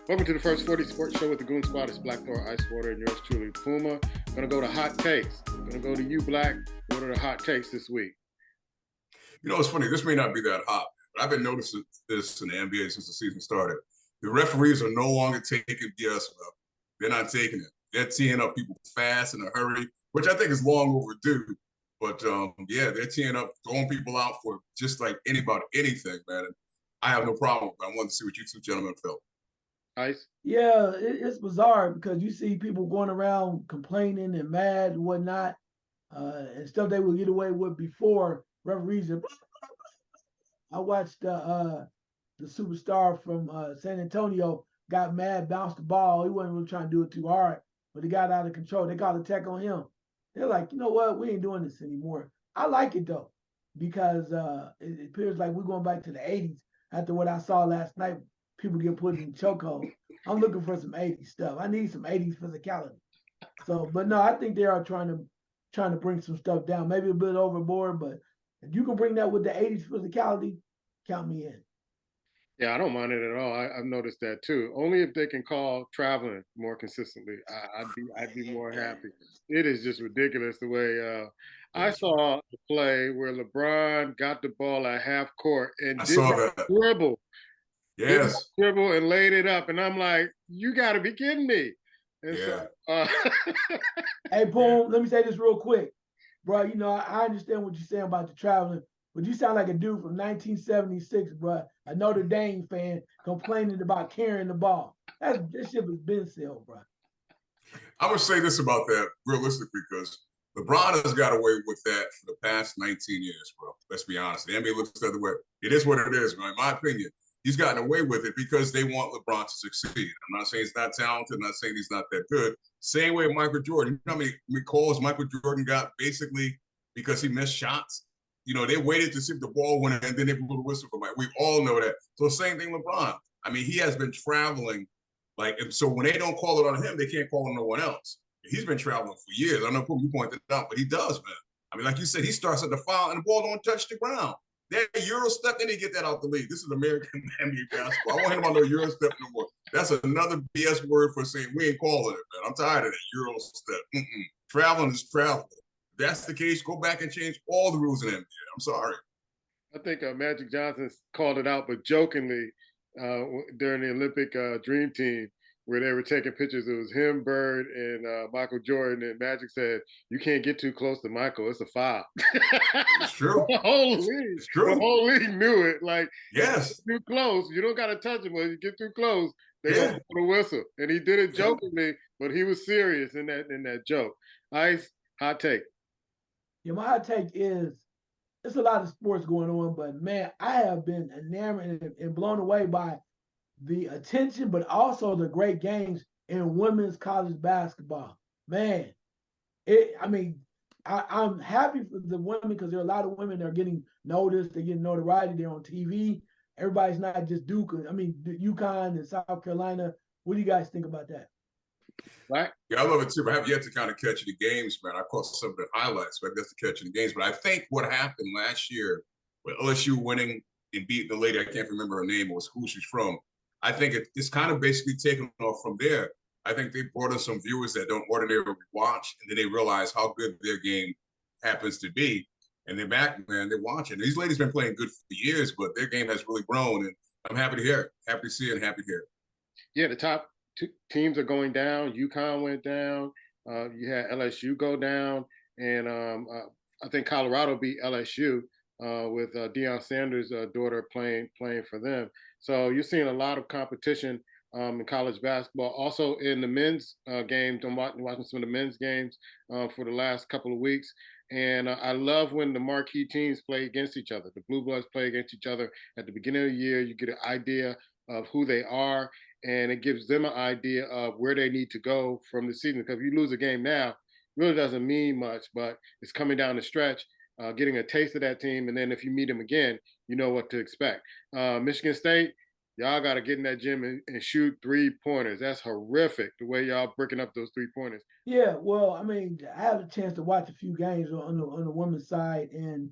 Welcome to the First 40 Sports Show with the Goon Squad. It's Black Thor, Ice Water, and yours truly, Puma. Gonna go to hot takes. Gonna go to you, Black. What are the hot takes this week? You know, it's funny. This may not be that hot, but I've been noticing this in the NBA since the season started. The referees are no longer taking BS up. They're not taking it. They're teeing up people fast in a hurry, which I think is long overdue. But yeah, they're teeing up, throwing people out for just like anybody, anything, man. And I have no problem with it. I wanted to see what you two gentlemen felt. Ice? Yeah, it's bizarre because you see people going around complaining and mad and whatnot, and stuff they would get away with before referees. I watched the superstar from San Antonio got mad, bounced the ball. He wasn't really trying to do it too hard, but he got out of control. They got a tech on him. They're like, you know what? We ain't doing this anymore. I like it though because it appears like we're going back to the '80s after what I saw last night. People get put in chokehold. I'm looking for some '80s stuff. I need some '80s physicality. So, but no, I think they are trying to bring some stuff down. Maybe a bit overboard, but if you can bring that with the '80s physicality, count me in. Yeah, I don't mind it at all. I've noticed that too. Only if they can call traveling more consistently, I'd be more happy. It is just ridiculous the way I saw the play where LeBron got the ball at half court and I did saw that that. dribble, did that Yes. dribble and laid it up, and I'm like, you got to be kidding me. And Yeah. so, Hey, Boom, let me say this real quick. Bro, you know, I understand what you're saying about the traveling, but you sound like a dude from 1976, bro, a Notre Dame fan complaining about carrying the ball. This ship has been sailed, bro. I would say this about that realistically because LeBron has got away with that for the past 19 years, bro. Let's be honest. The NBA looks the other way. It is what it is, man. In my opinion, he's gotten away with it because they want LeBron to succeed. I'm not saying he's not talented. I'm not saying he's not that good. Same way with Michael Jordan. You know how many calls Michael Jordan got basically because he missed shots? You know, they waited to see if the ball went and then they blew the whistle for Mike. We all know that. So same thing LeBron. I mean, he has been traveling like, and so when they don't call it on him, they can't call on no one else. He's been traveling for years. I know you pointed it out, but he does, man. I mean, like you said, he starts at the foul and the ball don't touch the ground. That Euro step, they need to get that out the league. This is American NBA basketball. I want him on no Euro step no more. That's another BS word for saying we ain't calling it, man. I'm tired of that Euro step. Traveling is traveling. If that's the case, go back and change all the rules in NBA. I'm sorry. I think Magic Johnson called it out, but jokingly during the Olympic Dream Team, where they were taking pictures. It was him, Bird, and Michael Jordan. And Magic said, "You can't get too close to Michael. It's a foul." It's true. The whole league knew it. Like, yes, too close. You don't got to touch him. But if you get too close, they yeah. don't put a whistle. And he did it jokingly, but he was serious in that joke. Ice, hot take. Yeah, my hot take is there's a lot of sports going on, but man, I have been enamored and blown away by the attention, but also the great games in women's college basketball. Man, I mean, I'm happy for the women because there are a lot of women that are getting noticed, they're getting notoriety, they're on TV. Everybody's not just Duke. I mean, UConn and South Carolina. What do you guys think about that? Right. Yeah, I love it too. But I have yet to kind of catch the games, man. I caught some of the highlights, but I guess to catch the games. But I think what happened last year with LSU winning and beating the lady, I can't remember her name, was who she's from. I think it's kind of basically taken off from there. I think they brought in some viewers that don't ordinarily watch, and then they realize how good their game happens to be. And they're back, man. They're watching. These ladies been playing good for years, but their game has really grown. And I'm happy to hear it. Happy to see it and happy to hear it. Yeah, the top two teams are going down. UConn went down. You had LSU go down, and I think Colorado beat LSU with Deion Sanders' daughter playing for them. So you're seeing a lot of competition in college basketball. Also in the men's games, I'm watching some of the men's games for the last couple of weeks. And I love when the marquee teams play against each other. The Blue Bloods play against each other at the beginning of the year. You get an idea of who they are, and it gives them an idea of where they need to go from the season. Because if you lose a game now, it really doesn't mean much, but it's coming down the stretch, getting a taste of that team, and then if you meet them again, you know what to expect. Michigan State, y'all got to get in that gym and shoot 3-pointers. That's horrific, the way y'all breaking up those 3-pointers. Yeah, well, I mean, I had a chance to watch a few games on the women's side, and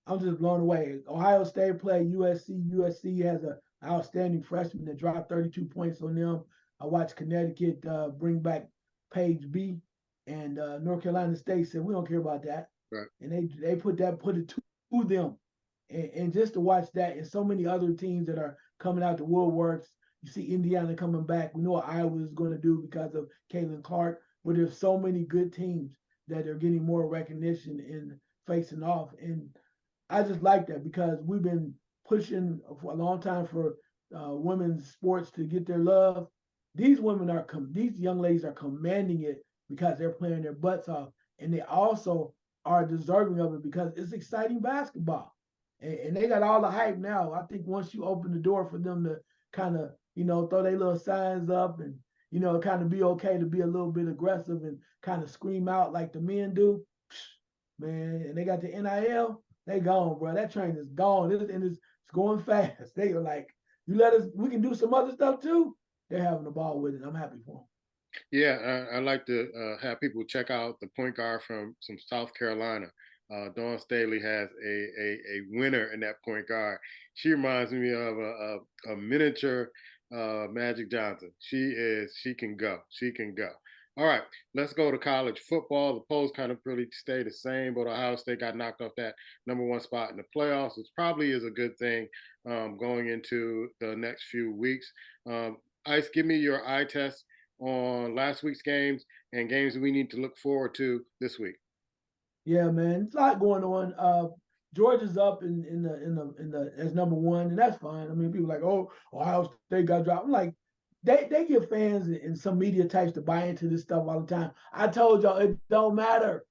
I'm just blown away. Ohio State played USC. USC has a outstanding freshman that dropped 32 points on them. I watched Connecticut bring back Paige B, and North Carolina State said we don't care about that, Right. and they put it to them, and just to watch that, and so many other teams that are coming out the woodworks. You see Indiana coming back. We know what Iowa is going to do because of Caitlin Clark, but there's so many good teams that are getting more recognition and facing off, and I just like that because we've been pushing for a long time for women's sports to get their love. These women are these young ladies are commanding it because they're playing their butts off, and they also are deserving of it because it's exciting basketball, and they got all the hype now. I think once you open the door for them to kind of throw their little signs up and kind of be okay to be a little bit aggressive and kind of scream out like the men do, man. And they got the NIL, they gone, bro. That train is gone. It's going fast. They are like, you let us, we can do some other stuff too. They're having the ball with it. I'm happy for them. Yeah, I like to have people check out the point guard from South Carolina. Dawn Staley has a winner in that point guard. She reminds me of a miniature Magic Johnson. She can go. She can go. All right, let's go to college football. The polls kind of really stay the same, but Ohio State got knocked off that #1 spot in the playoffs, which probably is a good thing going into the next few weeks. Ice, give me your eye test on last week's games and games we need to look forward to this week. Yeah, man, it's a lot going on. Georgia's up in the as #1, and that's fine. I mean, people are like, oh, Ohio State got dropped. I'm like, they get fans and some media types to buy into this stuff all the time. I told y'all it don't matter.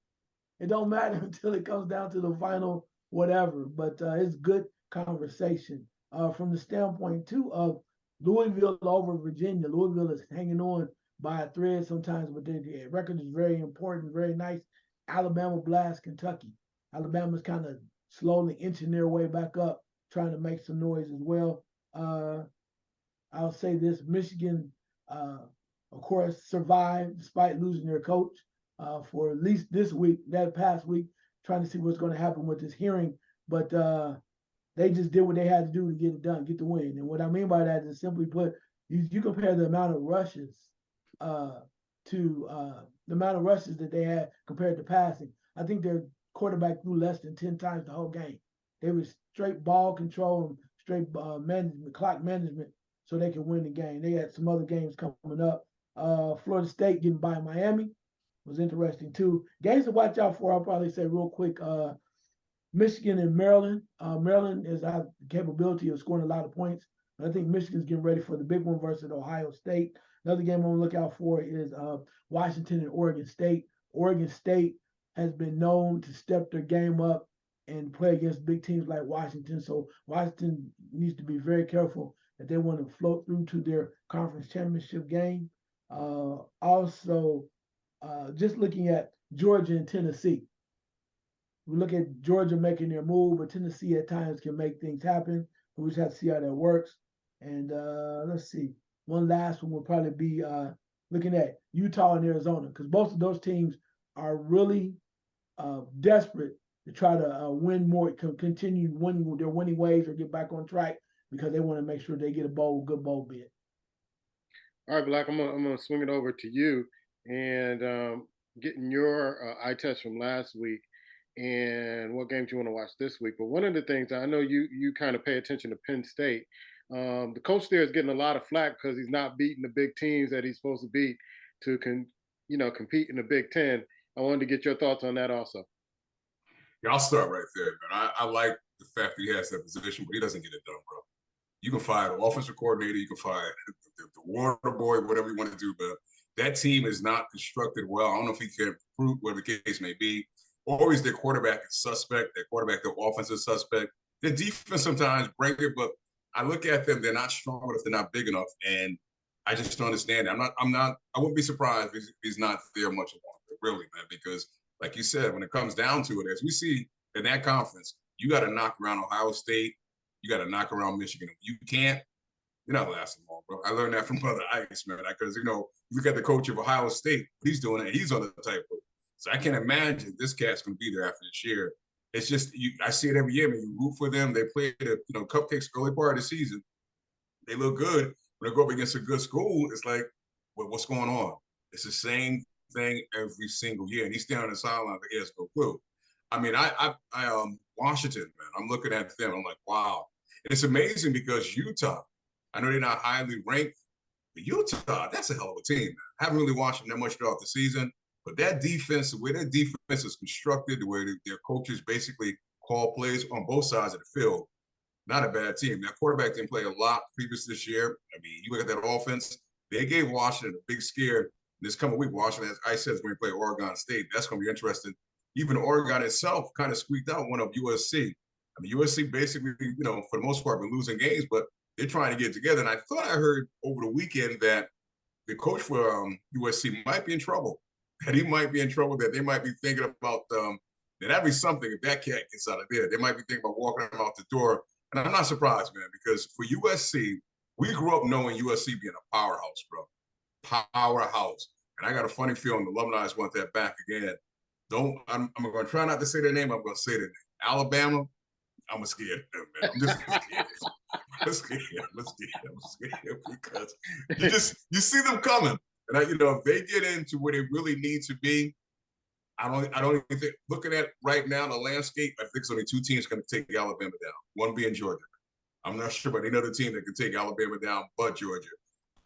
It don't matter until it comes down to the final whatever. But it's good conversation from the standpoint too of Louisville over Virginia. Louisville is hanging on by a thread sometimes, but their record is very important, very nice. Alabama blast Kentucky. Alabama's kind of slowly inching their way back up, trying to make some noise as well. I'll say this: Michigan, of course, survived despite losing their coach for at least this week, that past week, trying to see what's going to happen with this hearing. But they just did what they had to do to get it done, get the win. And what I mean by that is simply put, you compare the amount of rushes to the amount of rushes that they had compared to passing. I think their quarterback threw less than 10 times the whole game. They were straight ball control and straight management, clock management, so they could win the game. They had some other games coming up. Florida State getting by Miami was interesting too. Games to watch out for, I'll probably say real quick. Michigan and Maryland. Maryland has the capability of scoring a lot of points. I think Michigan's getting ready for the big one versus Ohio State. Another game I'm going to look out for is Washington and Oregon State. Oregon State has been known to step their game up and play against big teams like Washington. So Washington needs to be very careful if they want to float through to their conference championship game. Also, just looking at Georgia and Tennessee. We look at Georgia making their move, but Tennessee at times can make things happen. We just have to see how that works. And let's see. One last one will probably be looking at Utah and Arizona, because both of those teams are really desperate to try to win more, continue winning their winning ways or get back on track because they want to make sure they get a good bowl bid. All right, Black, I'm gonna swing it over to you and getting your eye test from last week and what games you want to watch this week. But one of the things I know you kind of pay attention to Penn State. The coach there is getting a lot of flack because he's not beating the big teams that he's supposed to beat to compete in the Big Ten. I wanted to get your thoughts on that also. Yeah, I'll start right there, man. I like the fact that he has that position, but he doesn't get it done, bro. You can fire the offensive coordinator, you can fire the water boy, whatever you want to do, but that team is not constructed well. I don't know if he can improve, whatever the case may be. Always their quarterback is suspect, their offense is suspect. Their defense sometimes break it, but I look at them, they're not strong enough, they're not big enough, and I just don't understand it. I wouldn't be surprised if he's not there much longer, really, man, because like you said, when it comes down to it, as we see in that conference, you got to knock around Ohio State, you got to knock around Michigan. You can't, you're not lasting long, bro. I learned that from Brother Ice, man, because, you look at the coach of Ohio State, he's doing it, he's on the tightrope. So I can't imagine this cat's going to be there after this year. It's just, I see it every year, man. You root for them. They play the, cupcakes early part of the season. they look good. When they go up against a good school, it's like, what's going on? It's the same thing every single year. And he's standing on the sideline like he has no clue. I mean, Washington, man, I'm looking at them. I'm like, wow. And it's amazing because Utah, I know they're not highly ranked, but Utah, that's a hell of a team, man. I haven't really watched them that much throughout the season, but that defense, the way that defense is constructed, the way their coaches basically call plays on both sides of the field, not a bad team. That quarterback didn't play a lot previous this year. I mean, you look at that offense, they gave Washington a big scare this coming week. Washington, as I said, is going to play Oregon State. That's going to be interesting. Even Oregon itself kind of squeaked out one of USC. I mean, USC basically, for the most part, been losing games, but they're trying to get together. And I thought I heard over the weekend that the coach for USC might be in trouble. That he might be in trouble. That they might be thinking about that'd be something if that cat gets out of there. They might be thinking about walking him out the door. And I'm not surprised, man, because for USC, we grew up knowing USC being a powerhouse, bro. Powerhouse. And I got a funny feeling the alumni want that back again. I'm going to try not to say their name. I'm going to say their name. Alabama, I'm scared of them, man. I'm just scared. I'm scared because you see them coming. And if they get into where they really need to be, I don't even think, looking at right now the landscape, I think there's only two teams going to take Alabama down. One being Georgia. I'm not sure about another team that can take Alabama down but Georgia.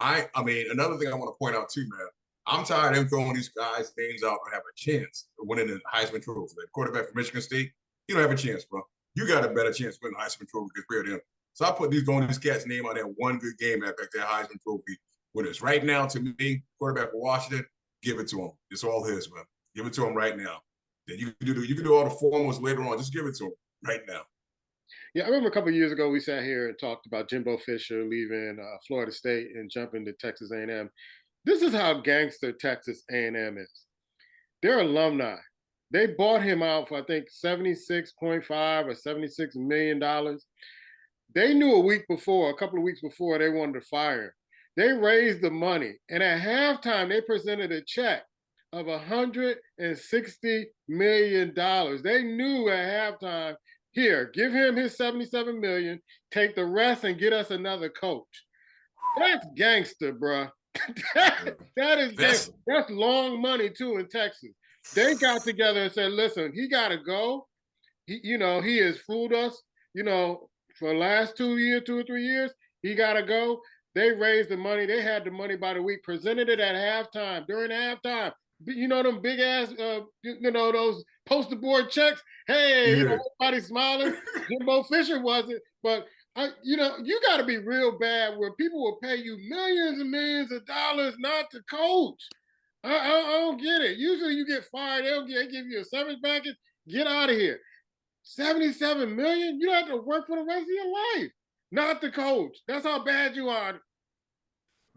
I mean, another thing I want to point out too, man, I'm tired of them throwing these guys' names out and have a chance of winning the Heisman Trophy. The quarterback from Michigan State, you don't have a chance, bro. You got a better chance of winning the Heisman Trophy compared to him. So I put throwing these cats' name out there one good game at that Heisman Trophy winners. Right now, to me, quarterback for Washington, give it to him. It's all his, man. Give it to him right now. Then you can do all the formals later on. Just give it to him right now. Yeah, I remember a couple of years ago we sat here and talked about Jimbo Fisher leaving Florida State and jumping to Texas A&M. This is how gangster Texas A&M is. They're alumni. They bought him out for I think $76.5 or $76 million. They knew a couple of weeks before, they wanted to fire him. They raised the money, and at halftime they presented a check of $160 million. They knew at halftime, here, give him his $77 million, take the rest and get us another coach. That's gangster, bro. that is gangster. That's long money too in Texas. They got together and said, listen, he got to go. He has fooled us, for the last 2 or 3 years. He got to go. They raised the money. They had the money by the week, presented it at halftime, during halftime. Them big ass, those poster board checks. Hey, everybody smiling. Jimbo Fisher wasn't, but you got to be real bad where people will pay you millions and millions of dollars not to coach. I don't get it. Usually you get fired, they give you a severance package. Get out of here. $77 million? You have to work for the rest of your life, not to coach. That's how bad you are.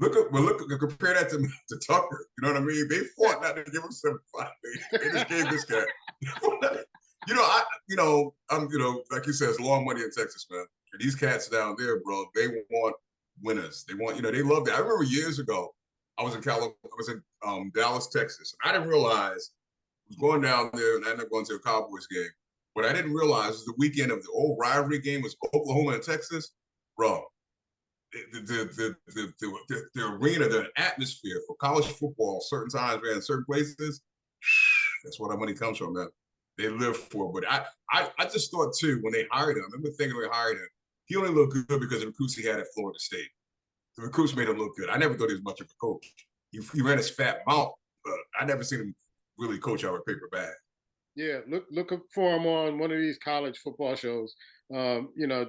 Compare that to Tucker. You know what I mean? They fought not to give him $75 million. They just gave this guy. I'm like you said, it's long money in Texas, man. And these cats down there, bro, they want winners. They want, they love that. I remember years ago, I was in Dallas, Texas, and I didn't realize I was going down there, and I ended up going to a Cowboys game. What I didn't realize was the weekend of the old rivalry game was Oklahoma and Texas, bro. The arena, the atmosphere for college football, certain times, man, certain places, that's where that money comes from, man. They live for it. But I just thought too, when they hired him, I remember thinking when they hired him, he only looked good because of the recruits he had at Florida State. The recruits made him look good. I never thought he was much of a coach. He ran his fat mouth, but I never seen him really coach out of a paper bag. Yeah, look for him on one of these college football shows.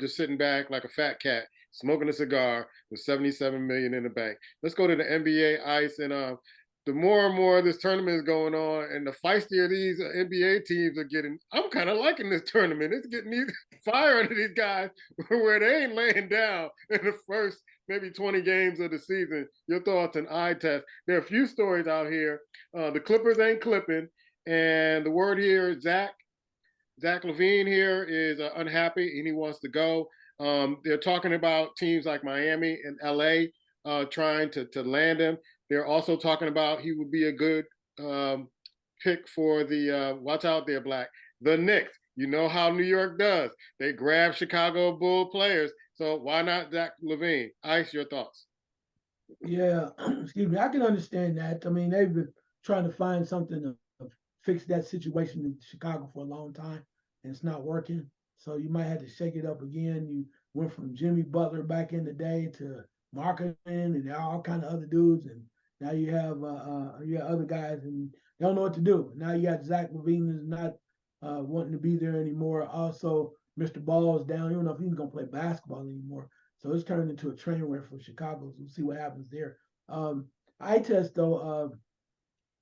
Just sitting back like a fat cat, smoking a cigar with $77 million in the bank. Let's go to the NBA ice, and the more and more this tournament is going on, and the feistier these NBA teams are getting. I'm kind of liking this tournament. It's getting these fire under these guys where they ain't laying down in the first maybe 20 games of the season. Your thoughts and eye test. There are a few stories out here. The Clippers ain't clipping. And the word here is Zach LaVine here is unhappy and he wants to go. They're talking about teams like Miami and LA trying to land him. They're also talking about he would be a good pick for the, watch out there, Black, the Knicks. You know how New York does. They grab Chicago Bull players. So why not Zach LaVine? Ice, your thoughts? Yeah, excuse me. I can understand that. I mean, they've been trying to find something to fix that situation in Chicago for a long time, and it's not working. So you might have to shake it up again. You went from Jimmy Butler back in the day to Marketing and all kind of other dudes, and now you have other guys, and they don't know what to do. Now you got Zach LaVine is not wanting to be there anymore. Also, Mr. Ball is down. You don't know if he's going to play basketball anymore. So it's turned into a train wreck for Chicago. So we'll see what happens there. I test though,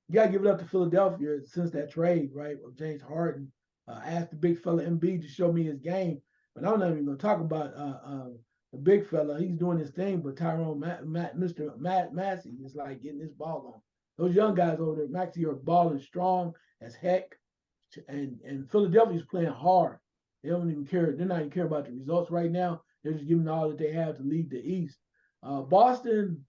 you gotta give it up to Philadelphia since that trade, right? Of James Harden. I asked the big fella Embiid to show me his game, but I'm not even gonna talk about the big fella. He's doing his thing, but Mr. Massey is like getting his ball on. Those young guys over there, Maxey, are balling strong as heck, and Philadelphia's playing hard. They don't even care. They're not even care about the results right now. They're just giving all that they have to lead the East. Boston,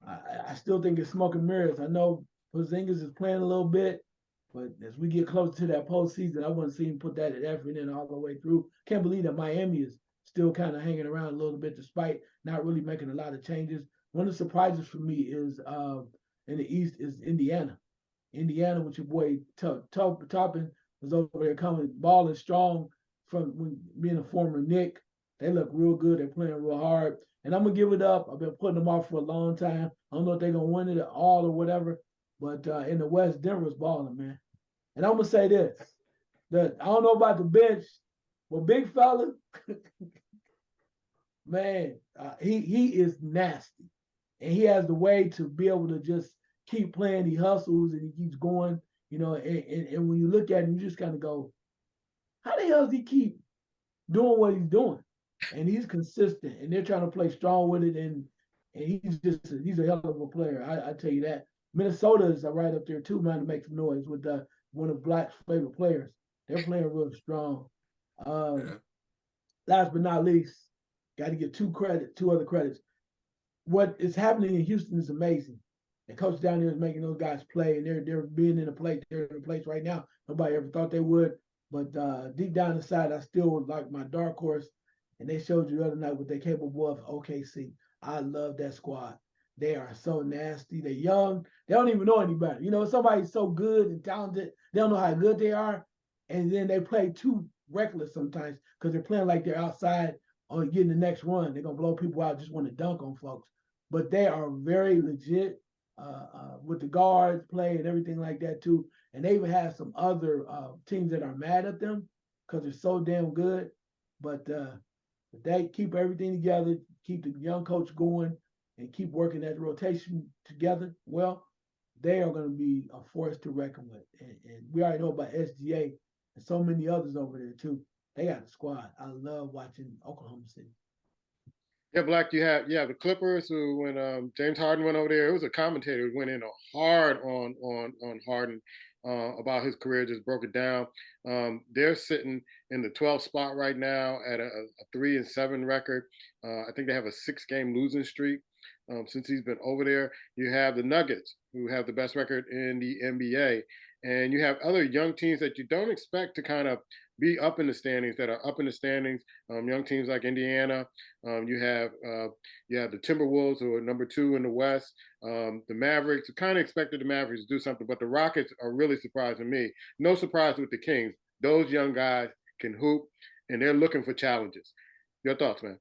I still think it's smoke and mirrors. I know Porzingis is playing a little bit, but as we get closer to that postseason, I want to see him put that effort in all the way through. Can't believe that Miami is still kind of hanging around a little bit despite not really making a lot of changes. One of the surprises for me is in the East is Indiana. Indiana with your boy Toppin was over there coming balling strong from when being a former Knick. They look real good. They're playing real hard. And I'm gonna give it up. I've been putting them off for a long time. I don't know if they're gonna win it at all or whatever. But in the West, Denver's balling, man. And I'm gonna say this: that I don't know about the bench, but big fella, man, he is nasty, and he has the way to be able to just keep playing. He hustles and he keeps going, you know. And when you look at him, you just kind of go, how the hell does he keep doing what he's doing? And he's consistent, and they're trying to play strong with it, and he's a hell of a player. I tell you that. Minnesota is right up there too, man, to make some noise with one of Black's favorite players. They're playing real strong. Yeah. Last but not least, got to give two other credits. What is happening in Houston is amazing. The coach down there is making those guys play, and they're being in a place. They're in a place right now nobody ever thought they would. But deep down inside, I still like my dark horse. And they showed you the other night what they're capable of. OKC. I love that squad. They are so nasty. They're young. They don't even know any better. You know, somebody's so good and talented, they don't know how good they are. And then they play too reckless sometimes because they're playing like they're outside on getting the next run. They're going to blow people out, just want to dunk on folks. But they are very legit with the guards play and everything like that too. And they even have some other teams that are mad at them because they're so damn good. But they keep everything together, keep the young coach going, and keep working that rotation together, well, they are going to be a force to reckon with. And we already know about SGA and so many others over there too. They got a squad. I love watching Oklahoma City. Yeah, Black, you have the Clippers who when James Harden went over there, it was a commentator who went in hard on Harden about his career, just broke it down. They're sitting in the 12th spot right now at a 3-7 record. I think they have a 6-game losing streak since he's been over there. You have the Nuggets who have the best record in the NBA, and you have other young teams that you don't expect to kind of be up in the standings that are up in the standings. Young teams like Indiana. You have the Timberwolves who are number 2 in the West. The Mavericks. Kind of expected the Mavericks to do something, but the Rockets are really surprising me. No surprise with the Kings. Those young guys can hoop, and they're looking for challenges. Your thoughts, man?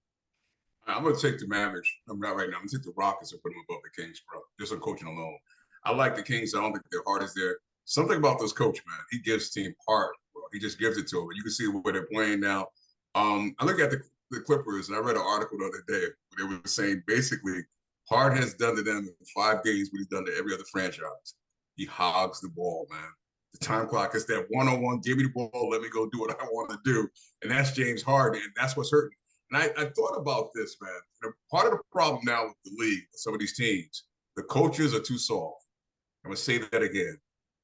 I'm gonna take the Mavericks. I'm not right now. I'm gonna take the Rockets and put them above the Kings, bro. Just on coaching alone. I like the Kings. I don't think their heart is there. Something about this coach, man. He gives team heart, bro. He just gives it to them. You can see where they're playing now. I look at the Clippers, and I read an article the other day where they were saying basically Harden has done to them in 5 games what he's done to every other franchise. He hogs the ball, man. The time clock is that one-on-one, give me the ball, let me go do what I want to do. And that's James Harden, and that's what's hurting. And I thought about this, man. You know, part of the problem now with the league, with some of these teams, the coaches are too soft. I'm going to say that again.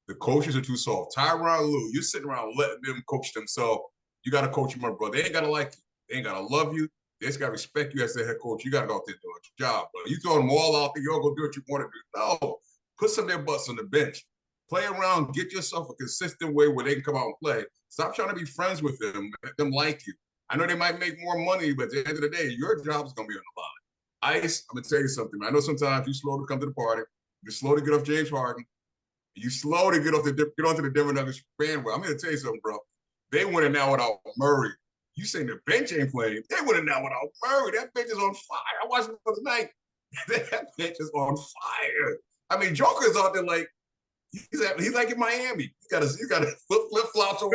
The coaches are too soft. Tyronn Lue, you're sitting around letting them coach themselves. You got to coach them up, bro. They ain't got to like you. They ain't got to love you. They just got to respect you as their head coach. You got to go out there and do your job. But you throw them all out there, you're going to do what you want to do. No. Put some of their butts on the bench. Play around. Get yourself a consistent way where they can come out and play. Stop trying to be friends with them. Let them like you. I know they might make more money, but at the end of the day, your job is going to be on the line. Ice, I'm going to tell you something. Man. I know sometimes you're slow to come to the party. You're slow to get off James Harden. You slow to get onto the Denver Nuggets bandwagon. I'm going to tell you something, bro. They winning now without Murray. You saying the bench ain't playing? They winning now without Murray. That bench is on fire. I watched it the other night. That bench is on fire. I mean, Joker's out there like he's like in Miami. He got his flip flops on.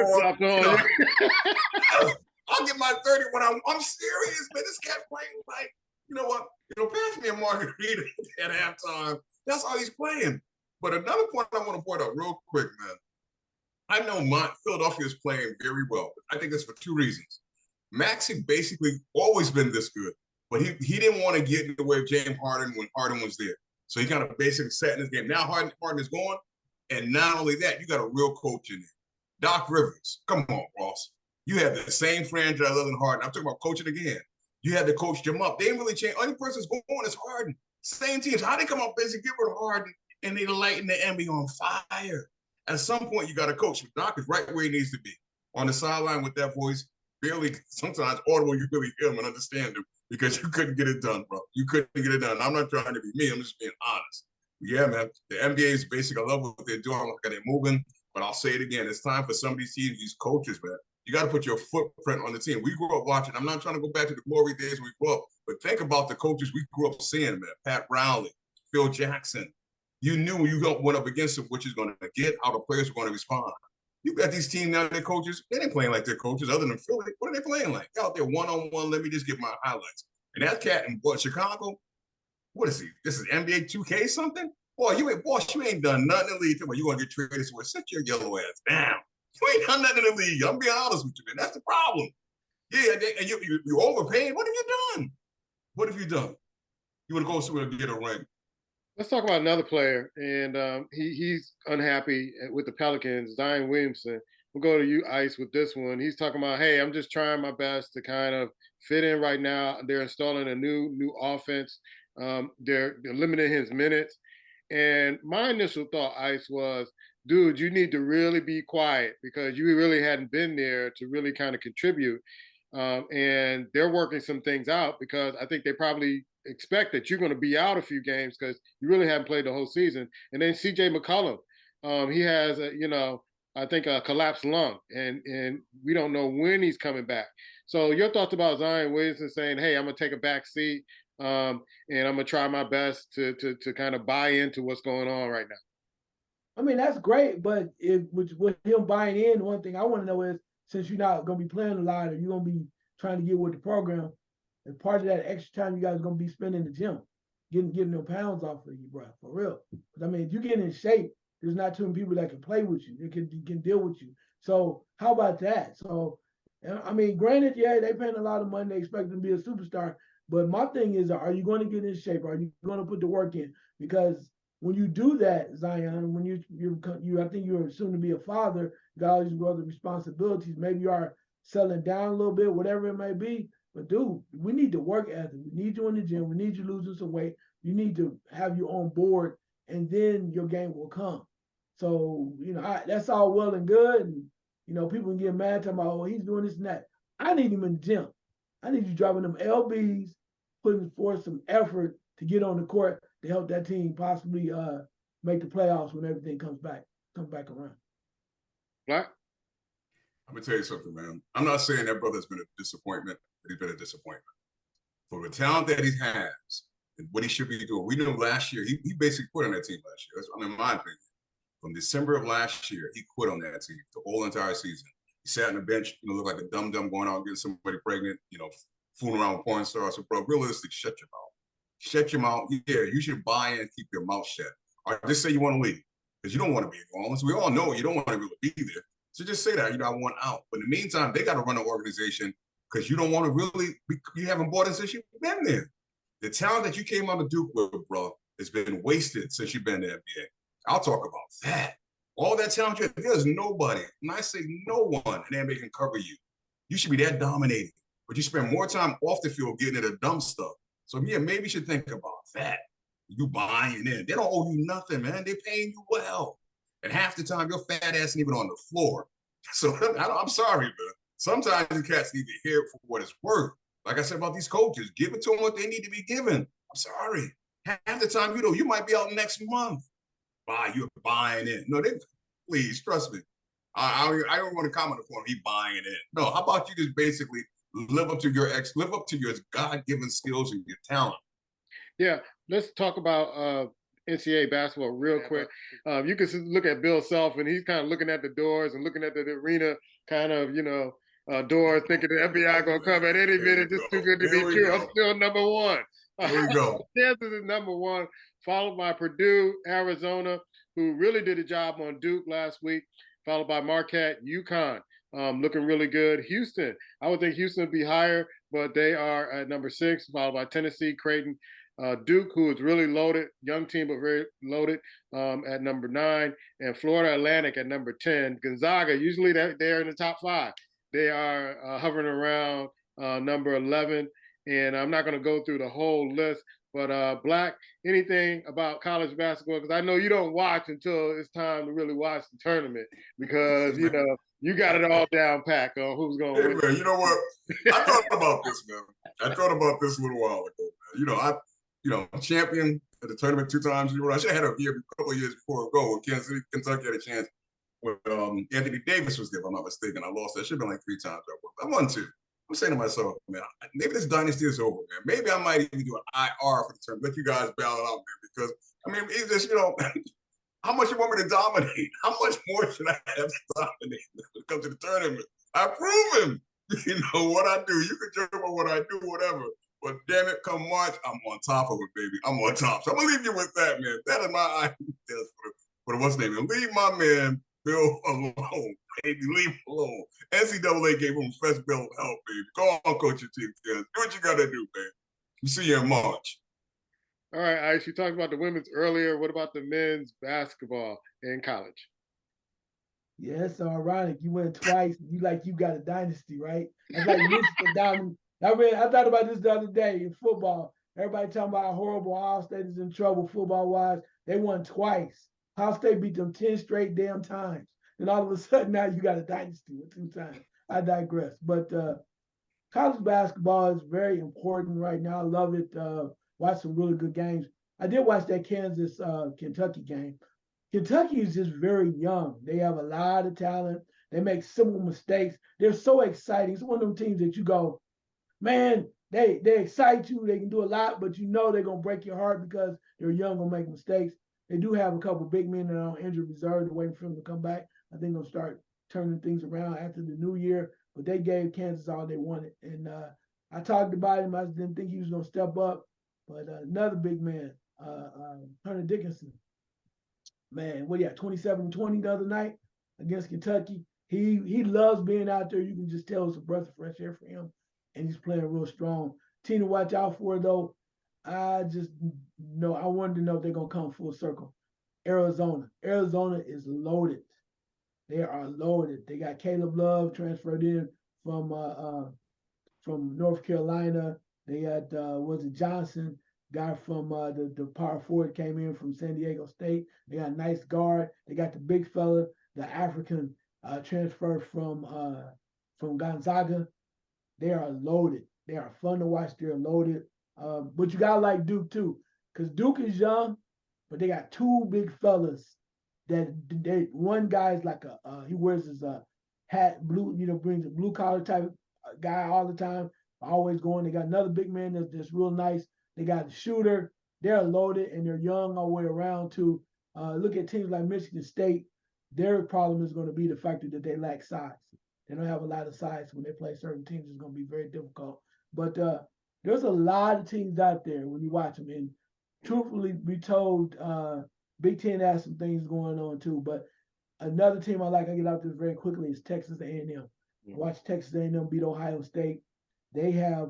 I'll get my 30 when I'm serious, man. This cat playing like, you know what? Pass me a margarita at halftime. That's how he's playing. But another point I want to point out real quick, man. I know Philadelphia is playing very well. I think that's for two reasons. Maxey basically always been this good, but he didn't want to get in the way of James Harden when Harden was there. So he kind of basically sat in his game. Now Harden is gone, and not only that, you got a real coach in there. Doc Rivers, come on, Ross. You have the same franchise other than Harden. I'm talking about coaching again. You had to coach them up. They didn't really change. Only person that's going is Harden. Same teams. How they come up basically get rid of Harden and they lighten the NBA on fire. At some point, you got to coach. Doc is right where he needs to be. On the sideline with that voice, barely sometimes audible, you really hear him and understand him because you couldn't get it done, bro. You couldn't get it done. I'm not trying to be me. I'm just being honest. Yeah, man. The NBA is basically, I love what they're doing. Look how they're moving. But I'll say it again. It's time for some of these teams, these coaches, man. You got to put your footprint on the team. We grew up watching. I'm not trying to go back to the glory days when we grew up, but think about the coaches we grew up seeing, man. Pat Riley, Phil Jackson. You knew when you went up against them what you're going to get, how the players were going to respond. You got these teams now, their coaches, they ain't playing like their coaches other than Philly. What are they playing like? They're out there one-on-one. Let me just get my highlights. And that cat in Chicago, what is he? This is NBA 2K something? Boy, you ain't done nothing in the league. You're going to get traded somewhere. Sit your yellow ass down. You ain't done nothing in the league. I'm being honest with you, man. That's the problem. Yeah, and you overpaid. What have you done? What have you done? You want to go somewhere to get a ring. Let's talk about another player, and he's unhappy with the Pelicans, Zion Williamson. We'll go to you, Ice, with this one. He's talking about, hey, I'm just trying my best to kind of fit in right now. They're installing a new offense. They're limiting his minutes. And my initial thought, Ice, was, dude, you need to really be quiet because you really hadn't been there to really kind of contribute. And they're working some things out because I think they probably expect that you're going to be out a few games because you really haven't played the whole season. And then CJ McCollum, he has, I think a collapsed lung, and we don't know when he's coming back. So your thoughts about Zion Williamson saying, hey, I'm going to take a back seat and I'm going to try my best to kind of buy into what's going on right now. I mean, that's great, but with him buying in, one thing I want to know is, since you're not going to be playing a lot, or you're going to be trying to get with the program, and part of that extra time you guys are going to be spending in the gym, getting them pounds off of you, bro, for real. Because I mean, if you get in shape, there's not too many people that can play with you, that can deal with you. So how about that? So, I mean, granted, yeah, they paying a lot of money, they expect them to be a superstar, but my thing is, are you going to get in shape? Are you going to put the work in? Because when you do that, Zion, when you I think you're soon to be a father, you got all these other responsibilities. Maybe you are settling down a little bit, whatever it may be. But dude, we need to work ethic. We need you in the gym. We need you losing some weight. You need to have you on board, and then your game will come. So that's all well and good, and people can get mad talking about, oh, he's doing this and that. I need him in the gym. I need you driving them LBs, putting forth some effort to get on the court to help that team possibly make the playoffs when everything comes back around. Black? I'm gonna tell you something, man. I'm not saying that brother's been a disappointment, but he's been a disappointment. For the talent that he has and what he should be doing. We knew last year, he basically quit on that team last year. That's, in my opinion. From December of last year, he quit on that team the whole entire season. He sat on the bench, looked like a dum-dum going out and getting somebody pregnant, fooling around with porn stars. So, bro, realistically, shut your mouth. Shut your mouth. Yeah, you should buy in and keep your mouth shut. Or just say you want to leave because you don't want to be in New Orleans. We all know you don't want to really be there. So just say that, I want out. But in the meantime, they got to run an organization because you don't want to really, you haven't bought it since you've been there. The talent that you came out of Duke with, bro, has been wasted since you've been in the NBA. I'll talk about that. All that talent, there's nobody, and I say no one in the NBA can cover you. You should be that dominating, but you spend more time off the field getting into dumb stuff. So, yeah, maybe you should think about that. You buying in. They don't owe you nothing, man. They're paying you well. And half the time, your fat ass ain't even on the floor. So, I'm sorry, man. Sometimes the cats need to hear it for what it's worth. Like I said about these coaches, give it to them what they need to be given. I'm sorry. Half the time, you might be out next month. You're buying in. No, please trust me. I don't want to comment upon he buying in. No, how about you just basically live up to your God-given skills and your talent. Yeah, let's talk about NCAA basketball real quick. You can look at Bill Self, and he's kind of looking at the doors and looking at the arena, kind of, doors, thinking the FBI gonna come at any minute. Just too good to be true. I'm still number one. Here we go. Kansas is number one, followed by Purdue, Arizona, who really did a job on Duke last week, followed by Marquette, UConn, looking really good. Houston, I would think Houston would be higher, but they are at number 6, followed by Tennessee, Creighton, Duke, who is really loaded, young team but very loaded, at number 9, and Florida Atlantic at number 10. Gonzaga, usually they're in the top 5. They are hovering around number 11, and I'm not going to go through the whole list, but Black, anything about college basketball? Because I know you don't watch until it's time to really watch the tournament, because, you got it all down pat on who's going to win. Man, you know what? I thought about this, man. I thought about this a little while ago, man. I champion at the tournament 2 times. I should have had a couple of years before I go when Kansas City, Kentucky had a chance when Anthony Davis was there, if I'm not mistaken. I lost. That should have been like 3 times. I won 2. I'm saying to myself, man, maybe this dynasty is over, man. Maybe I might even do an IR for the tournament. Let you guys battle it out, man. Because, it's just, how much you want me to dominate? How much more should I have to dominate when it comes to the tournament? I've proven, what I do. You can joke about what I do, whatever. But damn it, come March, I'm on top of it, baby. I'm on top. So I'm going to leave you with that, man. That is my idea for what's name. Leave my man Bill alone, baby. Leave him alone. NCAA gave him fresh bill of help, baby. Go on, coach your team, kids. Do what you got to do, man. We'll see you in March. All right, Ice, you talked about the women's earlier. What about the men's basketball in college? Yeah, it's so ironic. You went twice. You got a dynasty, right? That's like Michigan down. I thought about this the other day in football. Everybody talking about how horrible Ohio State is in trouble football-wise. They won twice. Ohio State beat them 10 straight damn times. And all of a sudden now you got a dynasty with 2 times. I digress. But college basketball is very important right now. I love it. Watch some really good games. I did watch that Kansas Kentucky game. Kentucky is just very young. They have a lot of talent. They make simple mistakes. They're so exciting. It's one of them teams that you go, man, they excite you. They can do a lot, but they're going to break your heart because they're young, going to make mistakes. They do have a couple of big men that are on injured reserve, waiting for them to come back. I think they'll start turning things around after the new year. But they gave Kansas all they wanted. And I talked about him. I didn't think he was going to step up. But another big man, Hunter Dickinson, man, 27-20 the other night against Kentucky. He loves being out there. You can just tell it's a breath of fresh air for him, and he's playing real strong. Team to watch out for, though, I wanted to know if they're going to come full circle. Arizona is loaded. They are loaded. They got Caleb Love transferred in from North Carolina. They got Johnson, guy from the power forward came in from San Diego State. They got a nice guard. They got the big fella, the African transfer from Gonzaga. They are loaded. They are fun to watch. They're loaded. But you gotta like Duke too, because Duke is young, but they got 2 big fellas one guy's like he wears his hat, blue, brings a blue collar type guy all the time, always going. They got another big man that's real nice. They got a shooter. They're loaded and they're young all the way around too. Look at teams like Michigan State. Their problem is going to be the factor that they lack size. They don't have a lot of size when they play certain teams. It's going to be very difficult. But there's a lot of teams out there when you watch them. And truthfully be told, Big Ten has some things going on too. But another team I get out there very quickly is Texas A&M. Yeah. Watch Texas A&M beat Ohio State. They have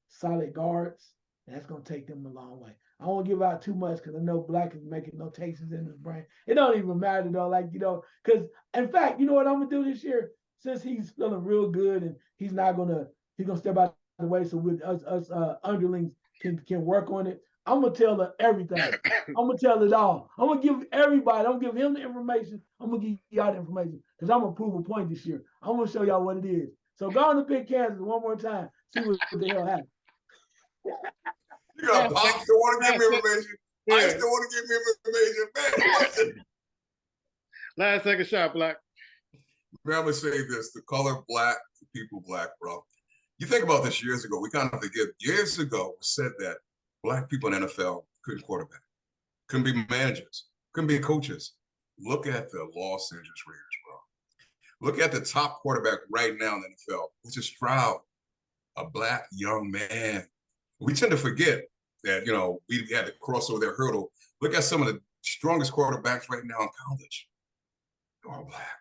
solid guards. That's going to take them a long way. I won't give out too much because I know Black is making notations in his brain. It don't even matter though, because in fact, you know what I'm going to do this year? Since he's feeling real good and he's going to step out of the way so with us underlings can work on it. I'm going to tell her everything. I'm going to tell it all. I'm going to give everybody, I'm going to give him the information. I'm going to give y'all the information because I'm going to prove a point this year. I'm going to show y'all what it is. So go on to pick Kansas one more time. See what the hell happens. You got Pop still want to give me information. Yeah. I still want to give me information. Man, what's it? Last second shot, Black. Man, I'm gonna say this: the color black, the people black, bro. You think about this years ago. We kind of forget. Years ago, we said that black people in the NFL couldn't quarterback, couldn't be managers, couldn't be coaches. Look at the Los Angeles Raiders, bro. Look at the top quarterback right now in the NFL, which is Stroud, a black young man. We tend to forget that, you know, we had to cross over their hurdle. Look at some of the strongest quarterbacks right now in college. They're all black.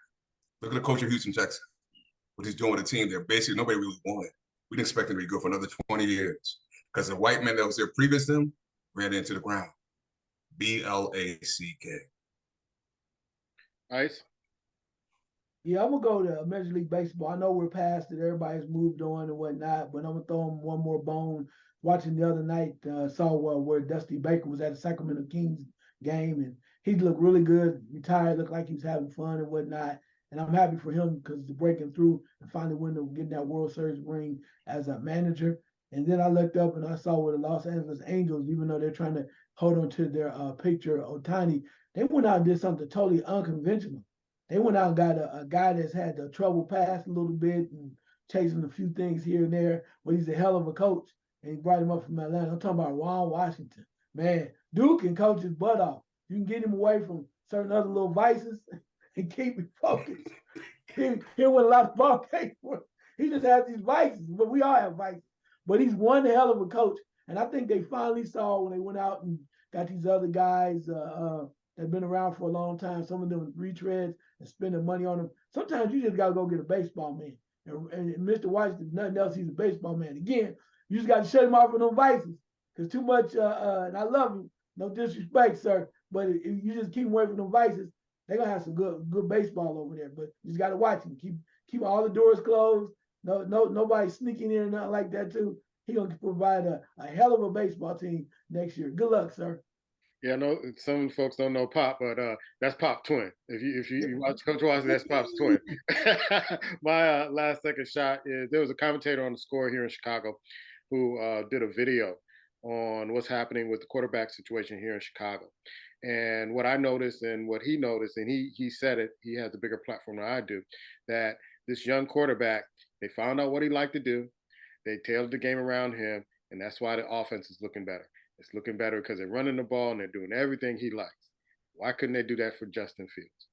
Look at the coach of Houston Texans, what he's doing with the team there. Basically, nobody really wanted. We didn't expect him to be good for another 20 years because the white man that was there previous to him ran into the ground. BLACK. Ice. Yeah, I'm gonna go to Major League Baseball. I know we're past it, everybody's moved on and whatnot, but I'm gonna throw him one more bone. Watching the other night, saw where Dusty Baker was at the Sacramento Kings game, and he looked really good. Retired, looked like he was having fun and whatnot. And I'm happy for him because he's breaking through and finally getting that World Series ring as a manager. And then I looked up and I saw where the Los Angeles Angels, even though they're trying to hold on to their pitcher Ohtani, they went out and did something totally unconventional. They went out and got a guy that's had the trouble past a little bit and chasing a few things here and there, but he's a hell of a coach. And he brought him up from Atlanta. I'm talking about Ron Washington. Man, Duke can coach his butt off. You can get him away from certain other little vices and keep him focused. He'll win a lot of ball games. He just has these vices, but we all have vices. But he's one hell of a coach. And I think they finally saw when they went out and got these other guys that have been around for a long time, some of them retreads and spending money on them. Sometimes you just got to go get a baseball man. And Mr. Washington, nothing else, he's a baseball man. Again, you just got to shut him off from them vices. Because too much, and I love him, no disrespect, sir, but if you just keep him away from them vices, they're going to have some good baseball over there. But you just got to watch him. Keep all the doors closed. Nobody sneaking in or nothing like that, too. He's going to provide a hell of a baseball team next year. Good luck, sir. Yeah, I know some folks don't know Pop, but that's Pop twin. If you watch Coach Washington, that's Pop's twin. My last second shot is there was a commentator on the Score here in Chicago who did a video on what's happening with the quarterback situation here in Chicago. And what I noticed and what he noticed, and he said it, he has a bigger platform than I do, that this young quarterback, they found out what he liked to do. They tailored the game around him, and that's why the offense is looking better. It's looking better because they're running the ball and they're doing everything he likes. Why couldn't they do that for Justin Fields?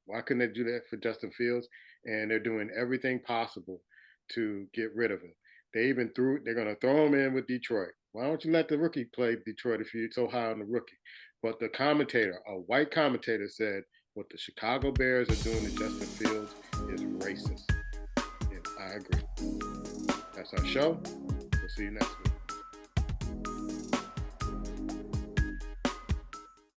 Why couldn't they do that for Justin Fields? And they're doing everything possible to get rid of him. They're going to throw him in with Detroit. Why don't you let the rookie play Detroit if you're so high on the rookie? But the commentator, a white commentator, said what the Chicago Bears are doing to Justin Fields is racist. And I agree. That's our show. We'll see you next week.